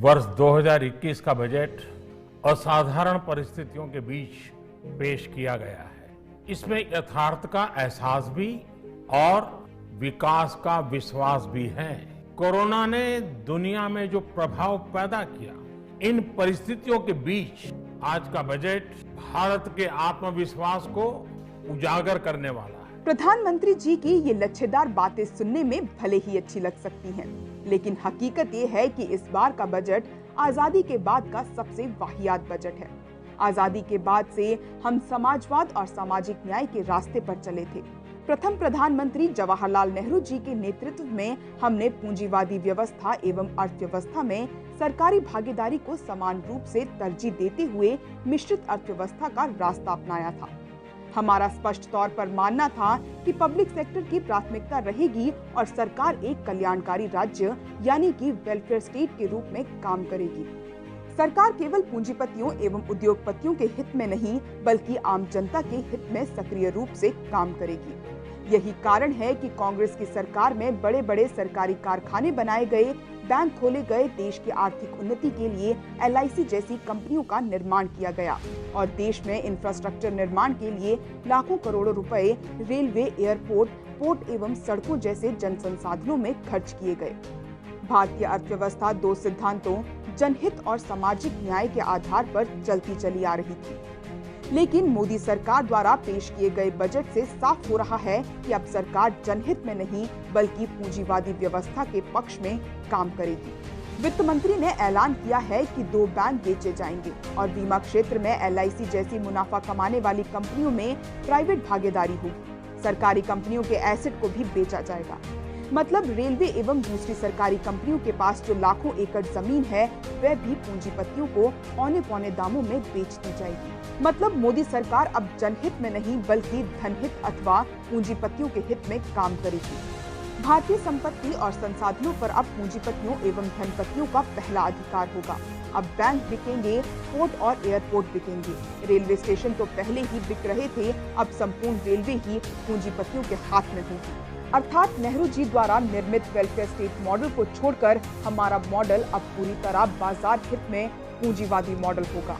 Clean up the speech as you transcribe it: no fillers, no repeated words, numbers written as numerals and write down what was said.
वर्ष 2021 का बजट असाधारण परिस्थितियों के बीच पेश किया गया है। इसमें यथार्थ का एहसास भी और विकास का विश्वास भी है। कोरोना ने दुनिया में जो प्रभाव पैदा किया, इन परिस्थितियों के बीच आज का बजट भारत के आत्मविश्वास को उजागर करने वाला है। प्रधानमंत्री जी की ये लच्छेदार बातें सुनने में भले ही अच्छी लग सकती हैं, लेकिन हकीकत ये है कि इस बार का बजट आजादी के बाद का सबसे वाहियात बजट है। आजादी के बाद से हम समाजवाद और सामाजिक न्याय के रास्ते पर चले थे। प्रथम प्रधानमंत्री जवाहरलाल नेहरू जी के नेतृत्व में हमने पूंजीवादी व्यवस्था एवं अर्थव्यवस्था में सरकारी भागीदारी को समान रूप से तरजीह देते हुए मिश्रित अर्थव्यवस्था का रास्ता अपनाया था। हमारा स्पष्ट तौर पर मानना था कि पब्लिक सेक्टर की प्राथमिकता रहेगी और सरकार एक कल्याणकारी राज्य यानी कि वेलफेयर स्टेट के रूप में काम करेगी। सरकार केवल पूंजीपतियों एवं उद्योगपतियों के हित में नहीं बल्कि आम जनता के हित में सक्रिय रूप से काम करेगी। यही कारण है कि कांग्रेस की सरकार में बड़े बड़े सरकारी कारखाने बनाए गए, बैंक खोले गए, देश की आर्थिक उन्नति के लिए LIC जैसी कंपनियों का निर्माण किया गया और देश में इंफ्रास्ट्रक्चर निर्माण के लिए लाखों करोड़ों रुपए रेलवे, एयरपोर्ट, पोर्ट एवं सड़कों जैसे जन संसाधनों में खर्च किए गए। भारतीय अर्थव्यवस्था दो सिद्धांतों, जनहित और सामाजिक न्याय के आधार पर चलती चली आ रही थी। लेकिन मोदी सरकार द्वारा पेश किए गए बजट से साफ हो रहा है कि अब सरकार जनहित में नहीं बल्कि पूंजीवादी व्यवस्था के पक्ष में काम करेगी। वित्त मंत्री ने ऐलान किया है कि 2 बैंक बेचे जाएंगे और बीमा क्षेत्र में LIC जैसी मुनाफा कमाने वाली कंपनियों में प्राइवेट भागीदारी होगी। सरकारी कंपनियों के एसेट को भी बेचा जाएगा। मतलब रेलवे एवं दूसरी सरकारी कंपनियों के पास जो लाखों एकड़ जमीन है वह भी पूंजीपतियों को औने पौने दामों में बेच दी जाएगी। मतलब मोदी सरकार अब जनहित में नहीं बल्कि धनहित अथवा पूंजीपतियों के हित में काम करेगी। भारतीय संपत्ति और संसाधनों पर अब पूंजीपतियों एवं धनपतियों का पहला अधिकार होगा। अब बैंक बिकेंगे, पोर्ट और एयरपोर्ट बिकेंगे। रेलवे स्टेशन तो पहले ही बिक रहे थे, अब संपूर्ण रेलवे ही पूंजीपतियों के हाथ में होगी। अर्थात नेहरू जी द्वारा निर्मित वेलफेयर स्टेट मॉडल को छोड़कर हमारा मॉडल अब पूरी तरह बाजार हित में पूंजीवादी मॉडल होगा।